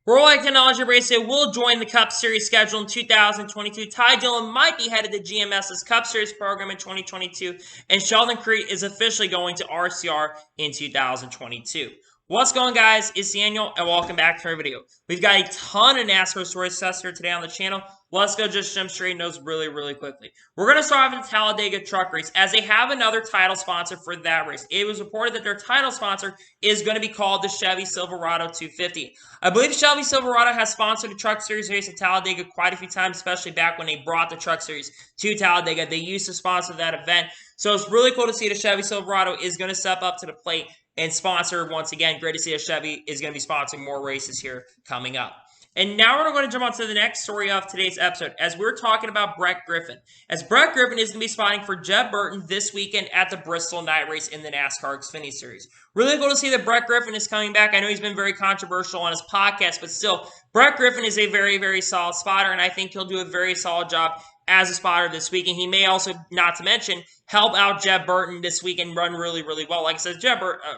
WWT Raceway will join the Cup Series schedule in 2022. Dillon might be headed to GMS's Cup Series program in 2022, and Sheldon is officially going to RCR in 2022. What's going on, guys? It's Daniel, and welcome back to our video. We've got a ton of NASCAR stories discussed here today on the channel. Let's go just jump straight into those really quickly. We're going to start off with the Talladega truck race, as they have another title sponsor for that race. It was reported that their title sponsor is going to be called the Chevy Silverado 250. I believe Chevy Silverado has sponsored the Truck Series race at Talladega quite a few times, especially back when they brought the Truck Series to Talladega. They used to sponsor that event, so it's really cool to see the Chevy Silverado is going to step up to the plate and sponsor once again. Great to see that Chevy is going to be sponsoring more races here coming up. And now we're going to jump on to the next story of today's episode, as we're talking about Brett Griffin. As Brett Griffin is going to be spotting for Jeb Burton this weekend at the Bristol night race in the NASCAR Xfinity Series. Really cool to see that Brett Griffin is coming back. I know he's been very controversial on his podcast, but still, Brett Griffin is a very solid spotter, and I think he'll do a very solid job as a spotter this weekend. He may also, not to mention, help out Jeb Burton this week and run really well. Like I said,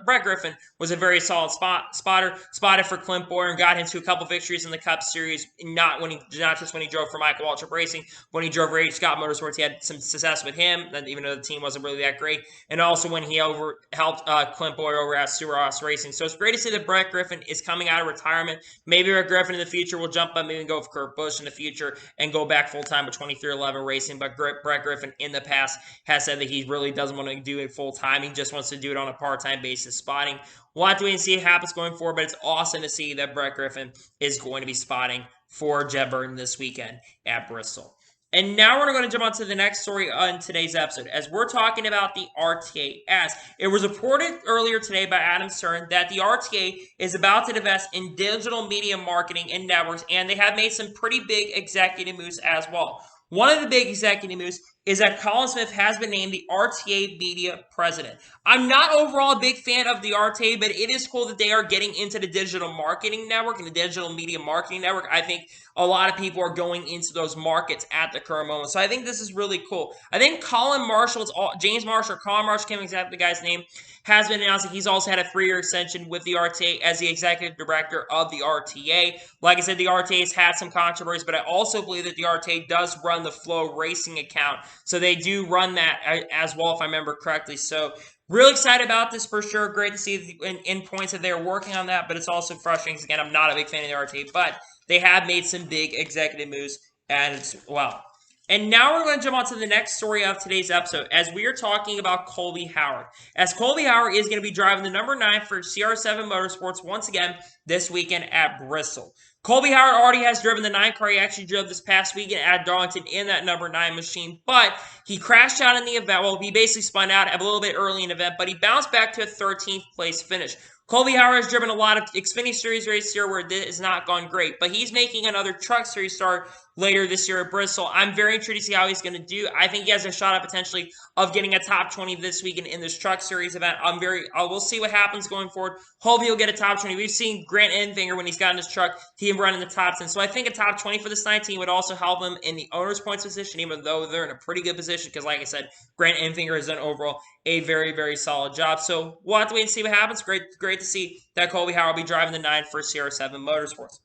Brett Griffin was a very solid spotter, spotted for Clint Bowyer and got him to a couple victories in the Cup Series, not just when he drove for Michael Waltrip Racing, when he drove for Scott Motorsports, he had some success with him, even though the team wasn't really that great, and also when he helped Clint Bowyer over at Stu Ross Racing. So it's great to see that Brett Griffin is coming out of retirement. Maybe Brett Griffin in the future will jump up, maybe go for Kurt Busch in the future and go back full-time with 2311 Racing, but Brett Griffin in the past has said that he really doesn't want to do it full-time. He just wants to do it on a part-time basis, spotting. We'll have to wait and see what happens going forward, but it's awesome to see that Brett Griffin is going to be spotting for Jeb Burton this weekend at Bristol. And now we're going to jump on to the next story on today's episode, as we're talking about the RTA. As it was reported earlier today by Adam Stern that the RTA is about to invest in digital media marketing and networks, and they have made some pretty big executive moves as well. One of the big executive moves is that Colin Smith has been named the RTA Media President. I'm not overall a big fan of the RTA, but it is cool that they are getting into the digital marketing network and the digital media marketing network. I think a lot of people are going into those markets at the current moment. So I think this is really cool. I think Colin Marshall, Colin Marshall, can't remember exactly the guy's name, has been announced that he's also had a 3-year extension with the RTA as the executive director of the RTA. Like I said, the RTA has had some controversy, but I also believe that the RTA does run the Flow Racing account. So they do run that as well, if I remember correctly. So really excited about this for sure. Great to see in points that they're working on that, but it's also frustrating because, again, I'm not a big fan of the RTA, but they have made some big executive moves as well. And now we're going to jump on to the next story of today's episode, as we are talking about Colby Howard. As Colby Howard is going to be driving the number 9 for CR7 Motorsports once again this weekend at Bristol. Colby Howard already has driven the 9 car. He actually drove this past weekend at Darlington in that number 9 machine, but he crashed out in the event. Well, he basically spun out a little bit early in the event, but he bounced back to a 13th place finish. Colby Howard has driven a lot of Xfinity Series races here where it has not gone great, but he's making another Truck Series start later this year at Bristol. I'm very intrigued to see how he's going to do. I think he has a shot at potentially of getting a top 20 this weekend in this Truck Series event. We'll see what happens going forward. Hope he'll get a top 20. We've seen Grant Enfinger, when he's gotten his truck, he run in the top 10. So I think a top 20 for this 19 would also help him in the owner's points position, even though they're in a pretty good position, because like I said, Grant Enfinger has done overall a very solid job. So we'll have to wait and see what happens. Great to see that Colby Howard will be driving the 9 for CR7 Motorsports.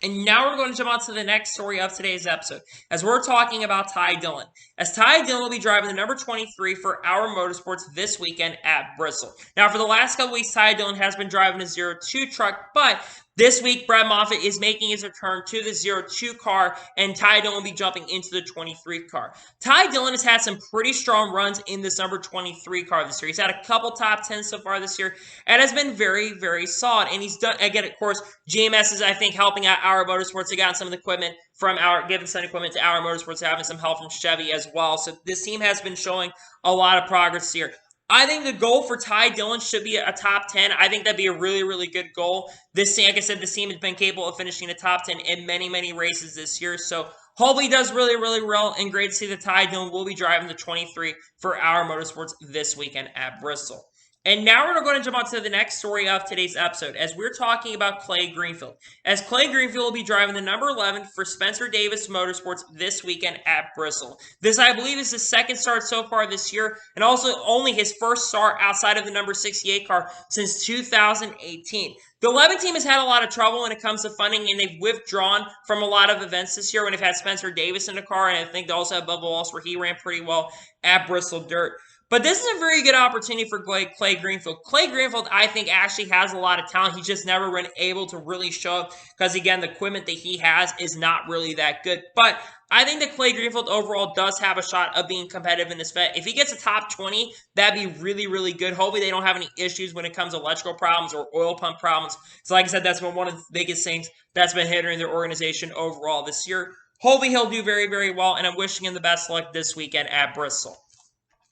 And now we're going to jump on to the next story of today's episode, as we're talking about Dillon. As Dillon will be driving the number 23 for Our Motorsports this weekend at Bristol. Now, for the last couple weeks, Dillon has been driving a 02 truck, but this week, Brad Moffitt is making his return to the 02 car, and Dillon will be jumping into the 23 car. Dillon has had some pretty strong runs in this number 23 car this year. He's had a couple top 10s so far this year, and has been very solid. And he's done, again, of course, GMS is, I think, helping out Our Motorsports. They got some of the equipment from giving some equipment to Our Motorsports, having some help from Chevy as well. So this team has been showing a lot of progress here. I think the goal for Dillon should be a top 10. I think that'd be a really good goal. This team, like I said, this team has been capable of finishing the top 10 in many races this year. So hopefully he does really well, and great to see that Dillon will be driving the 23 for Our Motorsports this weekend at Bristol. And now we're going to jump on to the next story of today's episode, as we're talking about Clay Greenfield. As Clay Greenfield will be driving the number 11 for Spencer Davis Motorsports this weekend at Bristol. This, I believe, is his second start so far this year, and also only his first start outside of the number 68 car since 2018. The 11 team has had a lot of trouble when it comes to funding, and they've withdrawn from a lot of events this year when they've had Spencer Davis in the car, and I think they also have Bubba Wallace, where he ran pretty well at Bristol Dirt. But this is a very good opportunity for Clay Greenfield. Clay Greenfield, I think, actually has a lot of talent. He's just never been able to really show up because, again, the equipment that he has is not really that good. But I think that Clay Greenfield overall does have a shot of being competitive in this event. If he gets a top 20, that'd be really, really good. Hopefully they don't have any issues when it comes to electrical problems or oil pump problems. So like I said, that's been one of the biggest things that's been hindering their organization overall this year. Hopefully he'll do very, very well, and I'm wishing him the best luck this weekend at Bristol.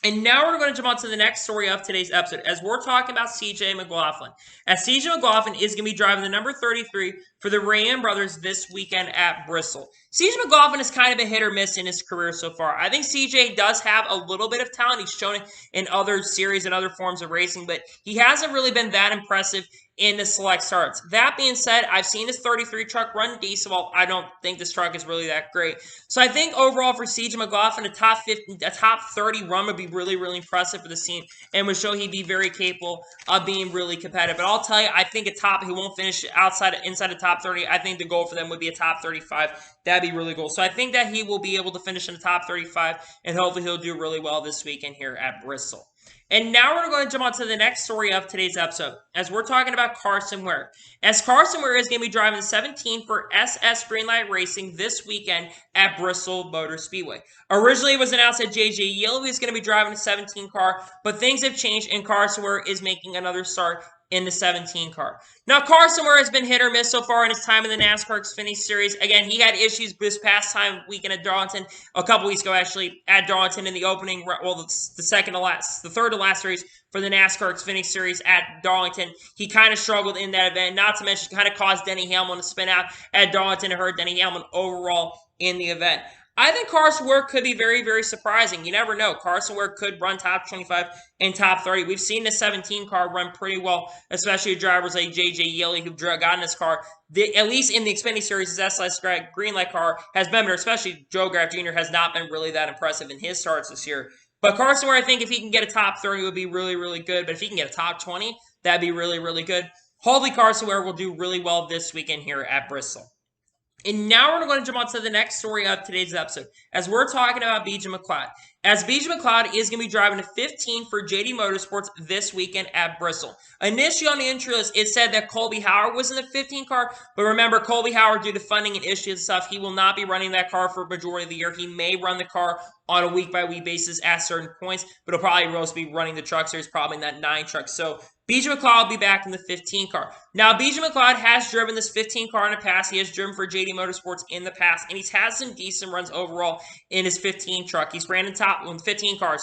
And now we're going to jump on to the next story of today's episode, as we're talking about CJ McLaughlin. As CJ McLaughlin is going to be driving the number 33 for the Rayan brothers this weekend at Bristol. CJ McLaughlin has kind of been hit or miss in his career so far. I think CJ does have a little bit of talent. He's shown it in other series and other forms of racing, but he hasn't really been that impressive in the select starts. That being said, I've seen his 33 truck run decent. Well, I don't think this truck is really that great. So I think overall for CJ McLaughlin, a top 30 run would be really, really impressive for the team and would show he'd be very capable of being really competitive. But I'll tell you, I think he won't finish inside the top 30. I think the goal for them would be a top 35. That'd be really cool. So I think that he will be able to finish in the top 35, and hopefully he'll do really well this weekend here at Bristol. And now we're going to jump on to the next story of today's episode, as we're talking about Carson Ware. As Carson Ware is going to be driving the 17 for SS Greenlight Racing this weekend at Bristol Motor Speedway. Originally, it was announced that J.J. Yellow is going to be driving the 17 car, but things have changed, and Carson Ware is making another start in the 17 car. Now, Carson Ware has been hit or miss so far in his time in the NASCAR Xfinity Series. Again, he had issues this past weekend at Darlington, a couple weeks ago actually, at Darlington in the opening, well, the third to last race for the NASCAR Xfinity Series at Darlington. He kind of struggled in that event, not to mention kind of caused Denny Hamlin to spin out at Darlington and hurt Denny Hamlin overall in the event. I think Carson Ware could be very, very surprising. You never know. Carson Ware could run top 25 and top 30. We've seen the 17 car run pretty well, especially with drivers like J.J. Yeley who've gotten this car. At least in the Xfinity Series, his SLS Greenlight car has been better, especially Joe Graf Jr. has not been really that impressive in his starts this year. But Carson Ware, I think if he can get a top 30, it would be really, really good. But if he can get a top 20, that'd be really, really good. Hopefully Carson Ware will do really well this weekend here at Bristol. And now we're going to jump on to the next story of today's episode, as we're talking about BJ McLeod. As BJ McLeod is going to be driving a 15 for JD Motorsports this weekend at Bristol. Initially on the entry list, it said that Colby Howard was in the 15 car, but remember, Colby Howard, due to funding and issues and stuff, he will not be running that car for a majority of the year. He may run the car on a week-by-week basis at certain points, but he'll probably mostly be running the truck series, probably in that 9 truck. So BJ McLeod will be back in the 15 car. Now, BJ McLeod has driven this 15 car in the past. He has driven for JD Motorsports in the past, and he's had some decent runs overall in his 15 truck. He's ran in 15 car,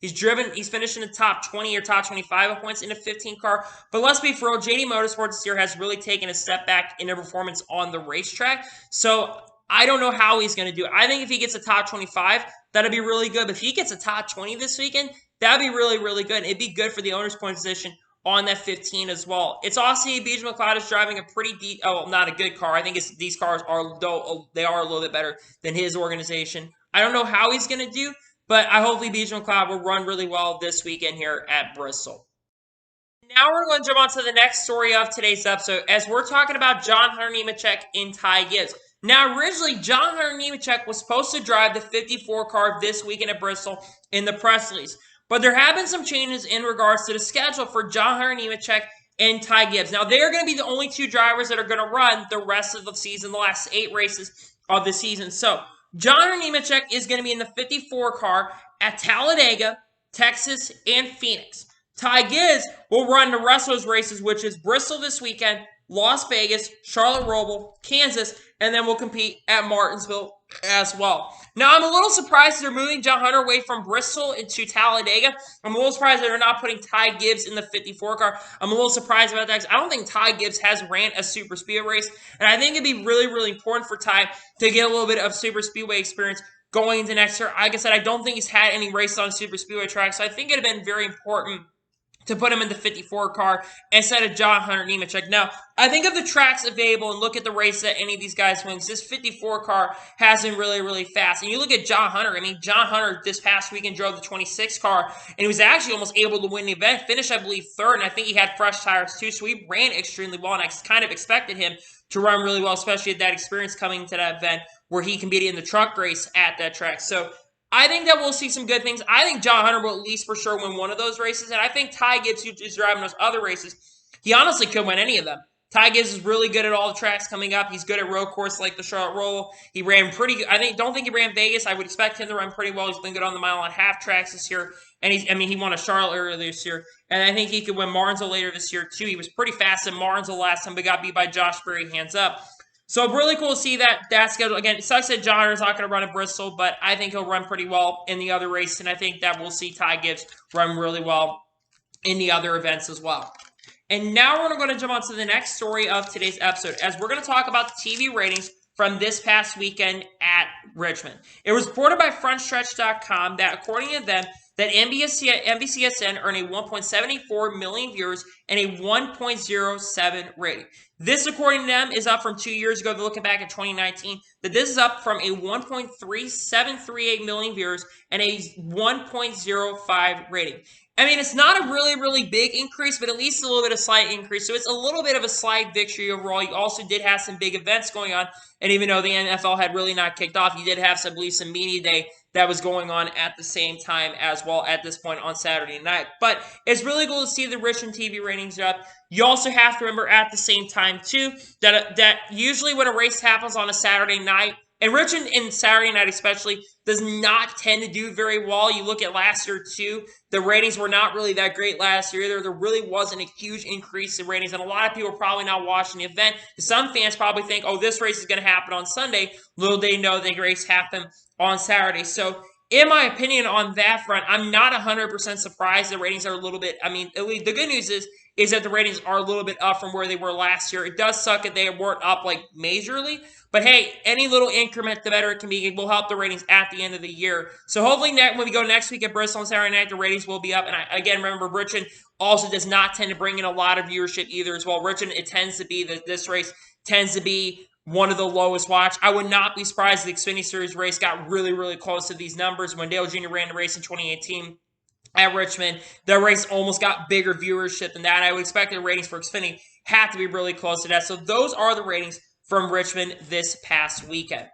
He's finished in the top 20 or top 25 of points in the 15 car. But let's be for real, JD Motorsports this year has really taken a step back in their performance on the racetrack. So I don't know how he's going to do it. I think if he gets a top 25, that'd be really good. But if he gets a top 20 this weekend, that'd be really, really good. It'd be good for the owner's point position on that 15 as well. It's also BJ McLeod is driving a pretty not a good car. I think these cars are a little bit better than his organization. I don't know how he's going to do, but hopefully BJ McLeod will run really well this weekend here at Bristol. Now we're going to jump on to the next story of today's episode, as we're talking about John Hunter Nemechek and Ty Gibbs. Now, originally, John Hunter Nemechek was supposed to drive the 54 car this weekend at Bristol in the press release. But there have been some changes in regards to the schedule for John Hunter Nemechek and Ty Gibbs. Now, they are going to be the only 2 drivers that are going to run the rest of the season, the last 8 races of the season. So, John Hunter Nemechek is going to be in the 54 car at Talladega, Texas, and Phoenix. Ty Gibbs will run the rest of those races, which is Bristol this weekend, Las Vegas, Charlotte Roval, Kansas, and then we'll compete at Martinsville as well. Now, I'm a little surprised they're moving John Hunter away from Bristol into Talladega. I'm a little surprised that they're not putting Ty Gibbs in the 54 car. I'm a little surprised about that because I don't think Ty Gibbs has ran a super speedway race, and I think it'd be really, really important for Ty to get a little bit of super speedway experience going into next year. Like I said, I don't think he's had any races on super speedway track, so I think it'd have been very important to put him in the 54 car instead of John Hunter Nemechek. Now, I think of the tracks available and look at the race that any of these guys wins, this 54 car has been really, really fast. And you look at John Hunter. I mean, John Hunter this past weekend drove the 26 car, and he was actually almost able to win the event. Finished, I believe, third, and I think he had fresh tires too, so he ran extremely well, and I kind of expected him to run really well, especially at that experience coming to that event where he competed in the truck race at that track. So I think that we'll see some good things. I think John Hunter will at least for sure win one of those races, and I think Ty Gibbs, who is driving those other races, he honestly could win any of them. Ty Gibbs is really good at all the tracks coming up. He's good at road course like the Charlotte Roll. He ran pretty good. Don't think he ran Vegas. I would expect him to run pretty well. He's been good on the mile and half tracks this year. And he won a Charlotte earlier this year. And I think he could win Martinsville later this year too. He was pretty fast in Martinsville last time, but got beat by Josh Berry hands up. So really cool to see that schedule. Again, it sucks that John Hunter's not going to run at Bristol, but I think he'll run pretty well in the other race. And I think that we'll see Ty Gibbs run really well in the other events as well. And now we're going to jump on to the next story of today's episode, as we're going to talk about the TV ratings from this past weekend at Richmond. It was reported by frontstretch.com that, according to them, that NBCSN earned a 1.74 million viewers and a 1.07 rating. This, according to them, is up from 2 years ago. They're looking back at 2019. That this is up from a 1.3738 million viewers and a 1.05 rating. I mean, it's not a really, really big increase, but at least a little bit of slight increase. So it's a little bit of a slight victory overall. You also did have some big events going on. And even though the NFL had really not kicked off, you did have, I believe, some media day that was going on at the same time as well at this point on Saturday night. But it's really cool to see the Richmond TV ratings up. You also have to remember at the same time, too, that usually when a race happens on a Saturday night, and Richmond in Saturday night especially does not tend to do very well. You look at last year too, the ratings were not really that great last year either. There really wasn't a huge increase in ratings, and a lot of people are probably not watching the event. Some fans probably think, oh, this race is going to happen on Sunday. Little they know the race happened on Saturday. So in my opinion on that front, I'm not 100% surprised the ratings are a little bit, at least the good news is that the ratings are a little bit up from where they were last year. It does suck that they weren't up like majorly, but hey, any little increment, the better it can be. It will help the ratings at the end of the year. So hopefully when we go next week at Bristol on Saturday night, the ratings will be up. And again, remember, Richmond also does not tend to bring in a lot of viewership either as well. Richmond, it tends to be that this race tends to be one of the lowest watched. I would not be surprised if the Xfinity Series race got really, really close to these numbers. When Dale Jr. ran the race in 2018 at Richmond, the race almost got bigger viewership than that. I would expect the ratings for Xfinity had to be really close to that. So those are the ratings from Richmond this past weekend.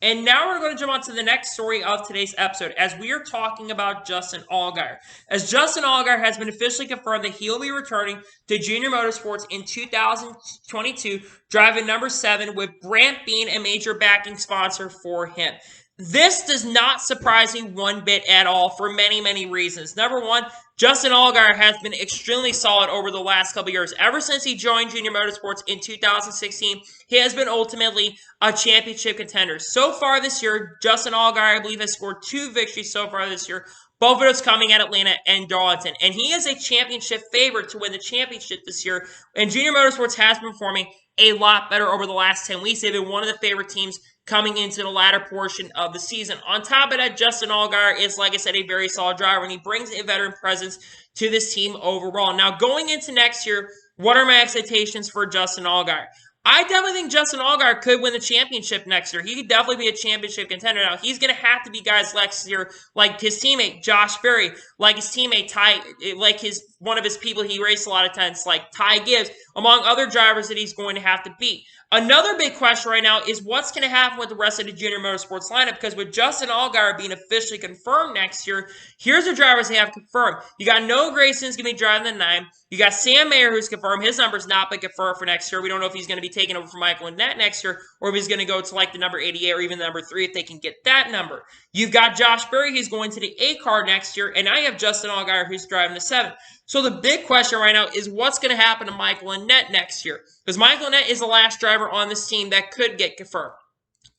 And now we're going to jump on to the next story of today's episode, as we are talking about Justin Allgaier. As Justin Allgaier has been officially confirmed that he'll be returning to Junior Motorsports in 2022, driving number 7, with Brant being a major backing sponsor for him. This does not surprise me one bit at all for many, many reasons. Number one, Justin Allgaier has been extremely solid over the last couple years. Ever since he joined Junior Motorsports in 2016, he has been ultimately a championship contender. So far this year, Justin Allgaier, I believe, has scored 2 victories so far this year, both of those coming at Atlanta and Darlington. And he is a championship favorite to win the championship this year. And Junior Motorsports has been performing a lot better over the last 10 weeks. They've been one of the favorite teams coming into the latter portion of the season. On top of that, Justin Allgaier is, like I said, a very solid driver, and he brings a veteran presence to this team overall. Now, going into next year, what are my expectations for Justin Allgaier? I definitely think Justin Allgaier could win the championship next year. He could definitely be a championship contender. Now, he's going to have to be guys next year like his teammate Josh Berry, like his teammate Ty, like one of his people he raced a lot of times, like Ty Gibbs, among other drivers that he's going to have to beat. Another big question right now is what's going to happen with the rest of the Junior Motorsports lineup, because with Justin Allgaier being officially confirmed next year, here's the drivers they have confirmed. You got Noah Grayson's going to be driving the 9. You got Sam Mayer, who's confirmed. His number's not been confirmed for next year. We don't know if he's going to be taking over from Michael Annett next year, or if he's going to go to like the number 88 or even the number 3 if they can get that number. You've got Josh Berry, who's going to the 8 car next year, and now you have Justin Allgaier, who's driving the 7. So the big question right now is what's going to happen to Michael Annett next year? Because Michael Annett is the last driver on this team that could get confirmed.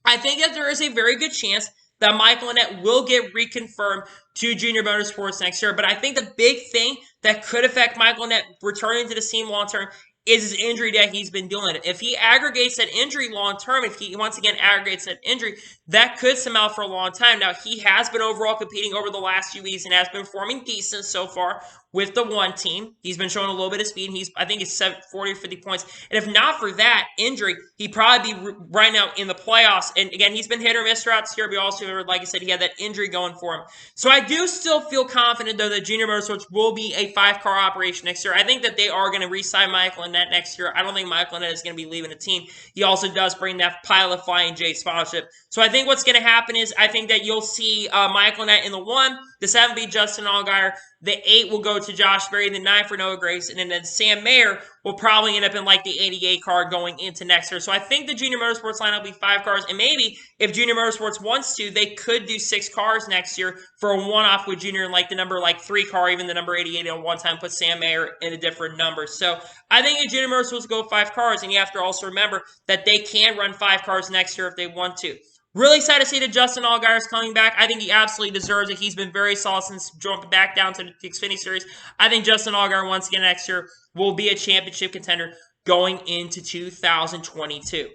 I think that there is a very good chance that Michael Annett will get reconfirmed to Junior Motorsports next year. But I think the big thing that could affect Michael Annett returning to the team long term is his injury that he's been dealing with. If he aggregates that injury long term, if he once again aggregates that injury, that could stem out for a long time. Now, he has been overall competing over the last few weeks and has been performing decent so far with the one team. He's been showing a little bit of speed. And I think he's 40 or 50 points. And if not for that injury, he'd probably be right now in the playoffs. And again, he's been hit or miss throughout this year. But also, like I said, he had that injury going for him. So I do still feel confident, though, that Junior Motorsports will be a 5-car operation next year. I think that they are going to re-sign Michael Annett next year. I don't think Michael Annett is going to be leaving the team. He also does bring that Pilot Flying J sponsorship. So I think what's going to happen is I think that you'll see Michael Annett in the 1, the 7 be Justin Allgaier, the 8 will go to Josh Berry, the 9 for Noah Gragson, and then Sam Mayer will probably end up in like the 88 car going into next year. So I think the Junior Motorsports lineup will be 5 cars, and maybe if Junior Motorsports wants to, they could do 6 cars next year for a one-off with Junior in like the number 3 car, even the number 88 at one time, put Sam Mayer in a different number. So I think if Junior Motorsports will go 5 cars, and you have to also remember that they can run 5 cars next year if they want to. Really excited to see that Justin Allgaier is coming back. I think he absolutely deserves it. He's been very solid since jumping back down to the Xfinity Series. I think Justin Allgaier, once again next year, will be a championship contender going into 2022.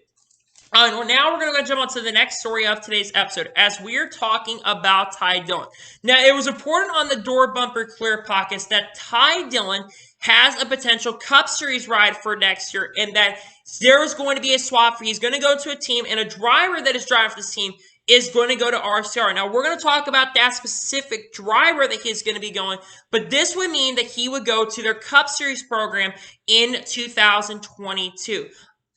Now we're going to jump on to the next story of today's episode as we are talking about Ty Dillon. Now, it was reported on the Door Bumper Clear podcast that Ty Dillon has a potential Cup Series ride for next year and that there is going to be a swap. He's going to go to a team, and a driver that is driving for this team is going to go to RCR. Now, we're going to talk about that specific driver that he's going to be going, but this would mean that he would go to their Cup Series program in 2022.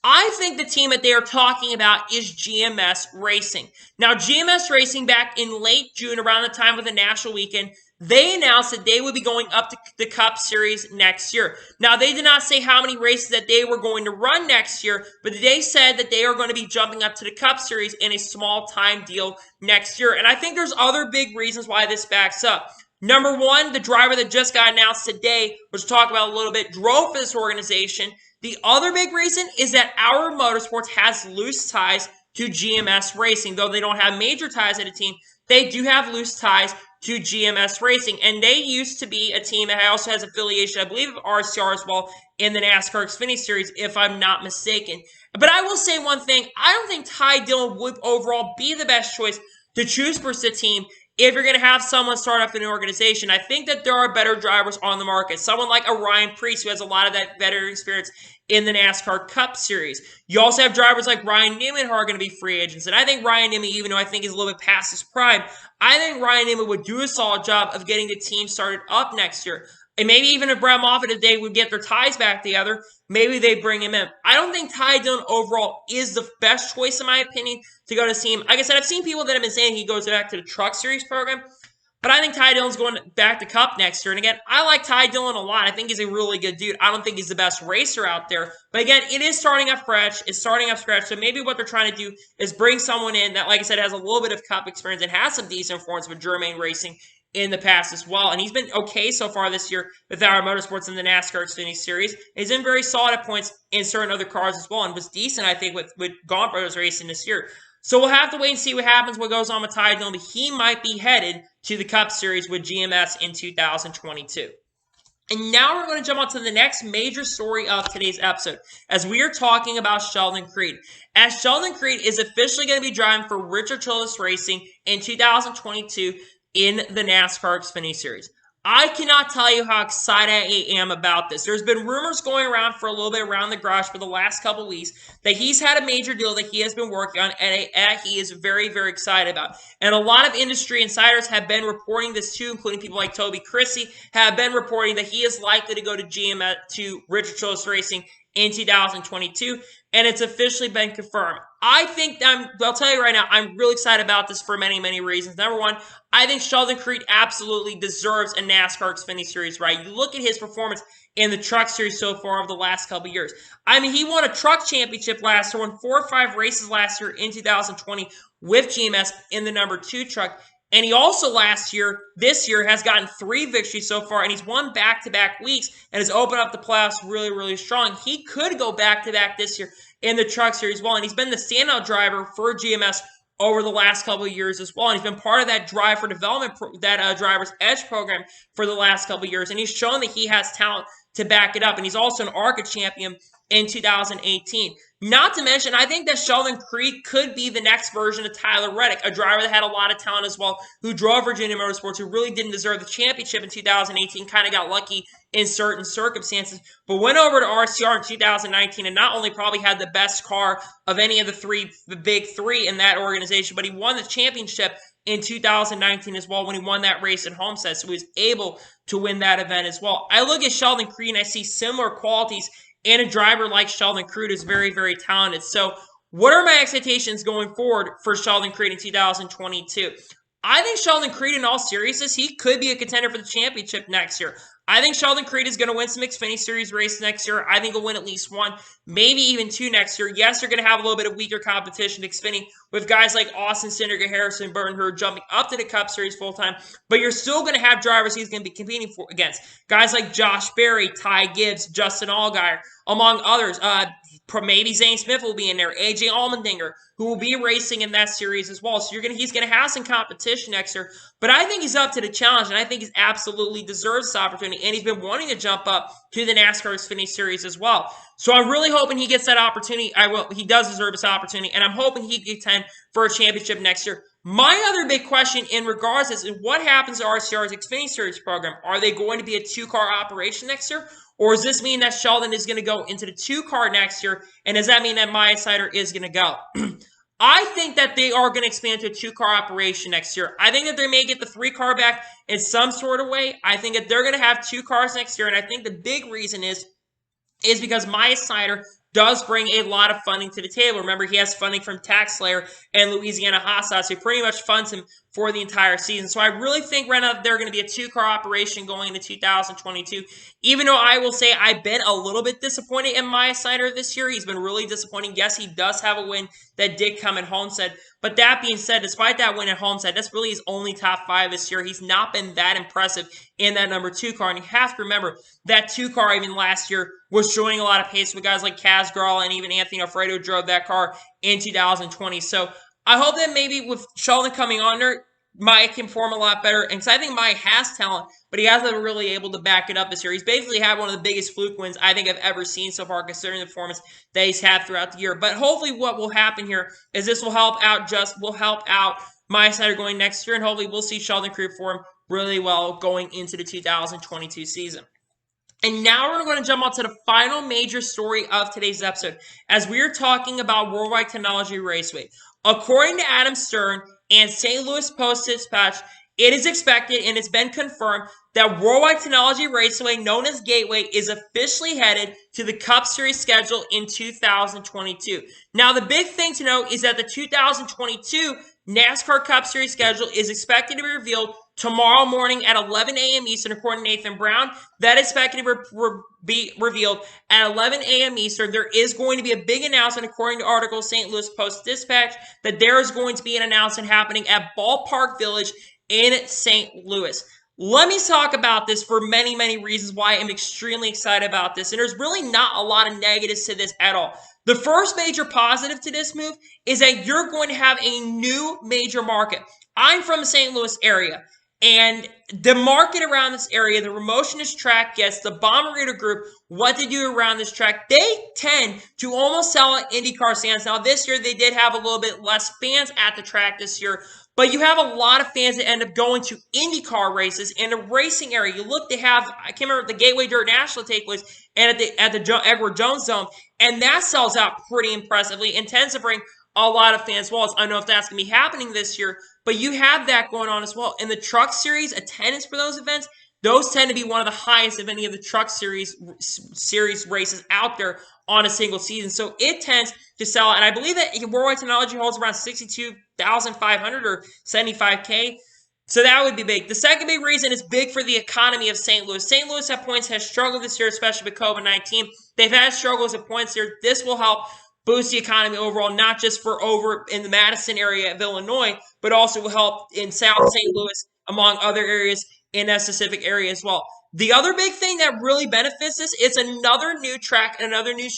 I think the team that they are talking about is GMS Racing. Now, GMS Racing back in late June, around the time of the National Weekend, they announced that they would be going up to the Cup Series next year. Now, they did not say how many races that they were going to run next year, but they said that they are going to be jumping up to the Cup Series in a small-time deal next year. And I think there's other big reasons why this backs up. Number one, the driver that just got announced today, which we'll talk about a little bit, drove for this organization. The other big reason is that Our Motorsports has loose ties to GMS Racing. Though they don't have major ties at a team, they do have loose ties to GMS Racing. And they used to be a team that also has affiliation, I believe, of RCR as well in the NASCAR Xfinity Series, if I'm not mistaken. But I will say one thing. I don't think Ty Dillon would overall be the best choice to choose for the team if you're going to have someone start up in an organization. I think that there are better drivers on the market. Someone like a Ryan Preece, who has a lot of that veteran experience in the NASCAR Cup Series. You also have drivers like Ryan Newman who are going to be free agents. And I think Ryan Newman, even though I think he's a little bit past his prime, I think Ryan Newman would do a solid job of getting the team started up next year. And maybe even if Brad Moffitt, if they would get their ties back together, maybe they bring him in. I don't think Ty Dillon overall is the best choice, in my opinion, to go to this team. Like I said, I've seen people that have been saying he goes back to the Truck Series program. But I think Ty Dillon's going back to Cup next year. And again, I like Ty Dillon a lot. I think he's a really good dude. I don't think he's the best racer out there. But again, it is starting up fresh. It's starting up scratch. So maybe what they're trying to do is bring someone in that, like I said, has a little bit of Cup experience and has some decent performance with Germain Racing in the past as well. And he's been okay so far this year with Our Motorsports in the NASCAR Xfinity Series. He's been very solid at points in certain other cars as well and was decent, I think, with Gaunt Brothers Racing this year. So we'll have to wait and see what happens, what goes on with Ty Dillon, but he might be headed to the Cup Series with GMS in 2022. And now we're going to jump on to the next major story of today's episode, as we are talking about Sheldon Creed. As Sheldon Creed is officially going to be driving for Childress Racing in 2022 in the NASCAR Xfinity Series. I cannot tell you how excited I am about this. There's been rumors going around for a little bit around the garage for the last couple weeks that he's had a major deal that he has been working on and he is very, very excited about. And a lot of industry insiders have been reporting this too, including people like Toby Chrissy, have been reporting that he is likely to go to Childress Racing in 2022, and it's officially been confirmed. I'll tell you right now, I'm really excited about this for many, many reasons. Number one, I think Sheldon Creed absolutely deserves a NASCAR Xfinity Series ride. You look at his performance in the Truck Series so far over the last couple years. I mean, he won a Truck Championship last year, won 4 or 5 races last year in 2020 with GMS in the number 2 truck. And he also this year, has gotten 3 victories so far, and he's won back-to-back weeks and has opened up the playoffs really, really strong. He could go back-to-back this year in the Truck Series as well, and he's been the standout driver for GMS over the last couple of years as well. And he's been part of that drive for development, that driver's edge program for the last couple of years. And he's shown that he has talent to back it up. And he's also an ARCA champion in 2018. Not to mention, I think that Sheldon Creed could be the next version of Tyler Reddick, a driver that had a lot of talent as well, who drove Virginia Motorsports, who really didn't deserve the championship in 2018, kind of got lucky in certain circumstances, but went over to RCR in 2019 and not only probably had the best car of any of the big three in that organization, but he won the championship in 2019 as well when he won that race at Homestead, so he was able to win that event as well. I look at Sheldon Creed and I see similar qualities and a driver like Sheldon Creed is very, very talented. So what are my expectations going forward for Sheldon Creed in 2022? I think Sheldon Creed, in all seriousness, he could be a contender for the championship next year. I think Sheldon Creed is going to win some Xfinity Series race next year. I think he'll win at least one, maybe even two next year. Yes, you're going to have a little bit of weaker competition in Xfinity with guys like Austin Cindric, Harrison Burton, who are jumping up to the Cup Series full-time, but you're still going to have drivers he's going to be competing against. Guys like Josh Berry, Ty Gibbs, Justin Allgaier, among others. Maybe Zane Smith will be in there, AJ Allmendinger, who will be racing in that series as well. So he's going to have some competition next year. But I think he's up to the challenge, and I think he absolutely deserves this opportunity. And he's been wanting to jump up to the NASCAR Xfinity Series as well. So I'm really hoping he gets that opportunity. He does deserve this opportunity, and I'm hoping he can contend for a championship next year. My other big question in regards to this is what happens to RCR's Xfinity Series program? Are they going to be a two-car operation next year? Or does this mean that Sheldon is going to go into the two-car next year? And does that mean that Maya Sider is going to go? I think that they are going to expand to a two-car operation next year. I think that they may get the three-car back in some sort of way. I think that they're going to have two cars next year. And I think the big reason is because Maya Sider does bring a lot of funding to the table. Remember, he has funding from TaxSlayer and Louisiana Hot, so he pretty much funds him for the entire season. So I really think right now they're going to be a two-car operation going into 2022. Even though I will say I've been a little bit disappointed in Maya Sider this year. He's been really disappointing. Yes, he does have a win that did come at Homestead. But that being said, despite that win at Homestead, that's really his only top five this year. He's not been that impressive in that number two car. And you have to remember, that two car even last year was showing a lot of pace with guys like Kaz Grala and even Anthony Alfredo drove that car in 2020. So I hope that maybe with Sheldon coming on there, Maya can perform a lot better. And so I think Maya has talent, but he hasn't been really able to back it up this year. He's basically had one of the biggest fluke wins I think I've ever seen so far, considering the performance that he's had throughout the year. But hopefully what will happen here is this will help out Maya Sider going next year, and hopefully we'll see Sheldon Creed perform really well going into the 2022 season. And now we're going to jump on to the final major story of today's episode, as we are talking about Worldwide Technology Raceway. According to Adam Stern and St. Louis Post-Dispatch, it is expected and it's been confirmed that Worldwide Technology Raceway, known as Gateway, is officially headed to the Cup Series schedule in 2022. Now, the big thing to note is that the 2022 NASCAR Cup Series schedule is expected to be revealed tomorrow morning at 11 a.m. Eastern, according to Nathan Brown. That is expected to be revealed at 11 a.m. Eastern. There is going to be a big announcement, according to article St. Louis Post-Dispatch, that there is going to be an announcement happening at Ballpark Village in St. Louis. Let me talk about this for many, many reasons why I'm extremely excited about this. And there's really not a lot of negatives to this at all. The first major positive to this move is that you're going to have a new major market. I'm from the St. Louis area, and the market around this area, the promotion this track gets, the Bommarito Group, what they do around this track, they tend to almost sell out IndyCar stands. Now, this year, they did have a little bit less fans at the track this year, but you have a lot of fans that end up going to IndyCar races in the racing area. You look, they have, I can't remember, the Gateway Dirt National take place and at the Edward Jones Dome, and that sells out pretty impressively and tends to bring a lot of fans as well. I don't know if that's going to be happening this year, but you have that going on as well. In the Truck Series, attendance for those events, those tend to be one of the highest of any of the Truck Series races out there on a single season. So it tends to sell out. And I believe that Worldwide Technology holds around 62,500 or 75K. So that would be big. The second big reason is big for the economy of St. Louis. St. Louis at points has struggled this year, especially with COVID-19. They've had struggles at points here. This will help boost the economy overall, not just for over in the Madison area of Illinois, but also will help in South St. Louis, among other areas in that specific area as well. The other big thing that really benefits this is another new track, another new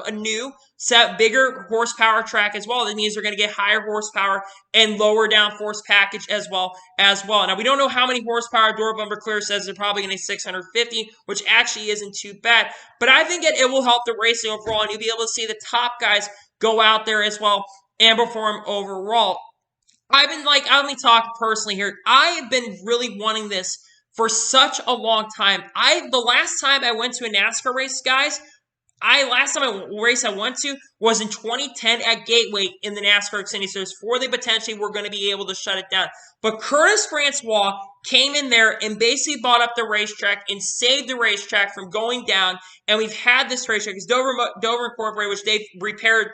a new set, bigger horsepower track as well. That means they're going to get higher horsepower and lower downforce package as well. Now, we don't know how many horsepower door bumper clear says they're probably going to 650, which actually isn't too bad. But I think it will help the racing overall, and you'll be able to see the top guys go out there as well and perform overall. I've been I'll only talk personally here. I have been really wanting this for such a long time. The last time I went to a NASCAR race, guys, last time I went to was in 2010 at Gateway in the NASCAR Xfinity Series before they potentially were going to be able to shut it down. But Curtis Francois came in there and basically bought up the racetrack and saved the racetrack from going down. And we've had this racetrack because Dover Incorporated, which they've repaired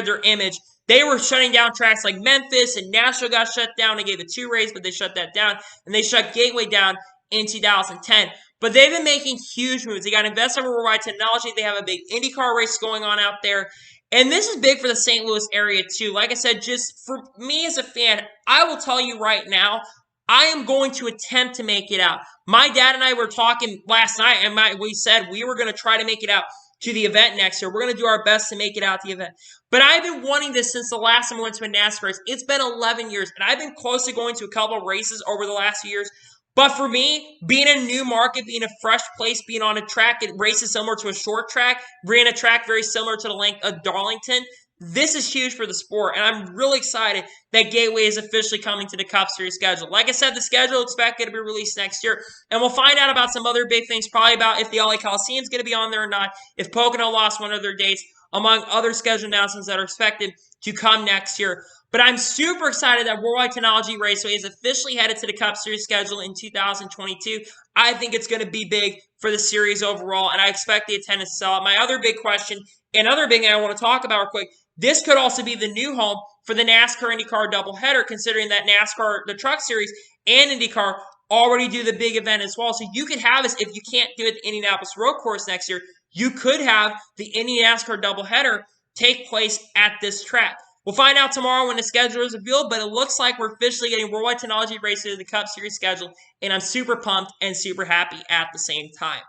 their image. They were shutting down tracks like Memphis and Nashville got shut down. They gave it 2 races, but they shut that down. And they shut Gateway down in 2010. But they've been making huge moves. They got invested in worldwide technology. They have a big IndyCar race going on out there. And this is big for the St. Louis area, too. Like I said, just for me as a fan, I will tell you right now, I am going to attempt to make it out. My dad and I were talking last night, and we said we were going to try to make it out to the event next year. We're going to do our best to make it out to the event. But I've been wanting this since the last time I went to a NASCAR race. It's been 11 years, and I've been close to going to a couple of races over the last few years. But for me, being in a new market, being a fresh place, being on a track that races similar to a short track, being a track very similar to the length of Darlington, this is huge for the sport, and I'm really excited that Gateway is officially coming to the Cup Series schedule. Like I said, the schedule is expected to be released next year, and we'll find out about some other big things, probably about if the LA Coliseum is going to be on there or not, if Pocono lost one of their dates, among other schedule announcements that are expected to come next year. But I'm super excited that Worldwide Technology Raceway is officially headed to the Cup Series schedule in 2022. I think it's going to be big for the series overall, and I expect the attendance to sell out. My other big question, another big thing I want to talk about real quick, this could also be the new home for the NASCAR IndyCar doubleheader, considering that NASCAR, the Truck Series, and IndyCar already do the big event as well. So you could have this, if you can't do it at the Indianapolis Road Course next year, you could have the Indy NASCAR doubleheader take place at this track. We'll find out tomorrow when the schedule is revealed, but it looks like we're officially getting Worldwide Technology Raceway to the Cup Series schedule, and I'm super pumped and super happy at the same time.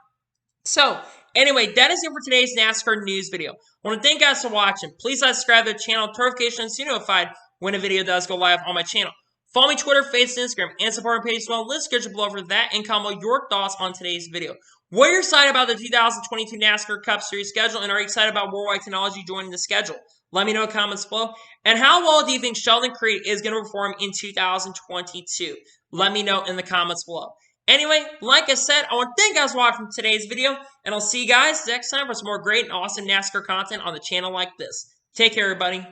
So, anyway, that is it for today's NASCAR news video. I want to thank you guys for watching. Please subscribe to the channel, notifications so you're notified when a video does go live on my channel. Follow me Twitter, Facebook, Instagram, and support my page as well. List description below for that, and comment your thoughts on today's video. What are you excited about the 2022 NASCAR Cup Series schedule, and are you excited about Worldwide Technology joining the schedule? Let me know in the comments below. And how well do you think Sheldon Creed is going to perform in 2022? Let me know in the comments below. Anyway, like I said, I want to thank you guys for watching today's video, and I'll see you guys next time for some more great and awesome NASCAR content on the channel like this. Take care, everybody.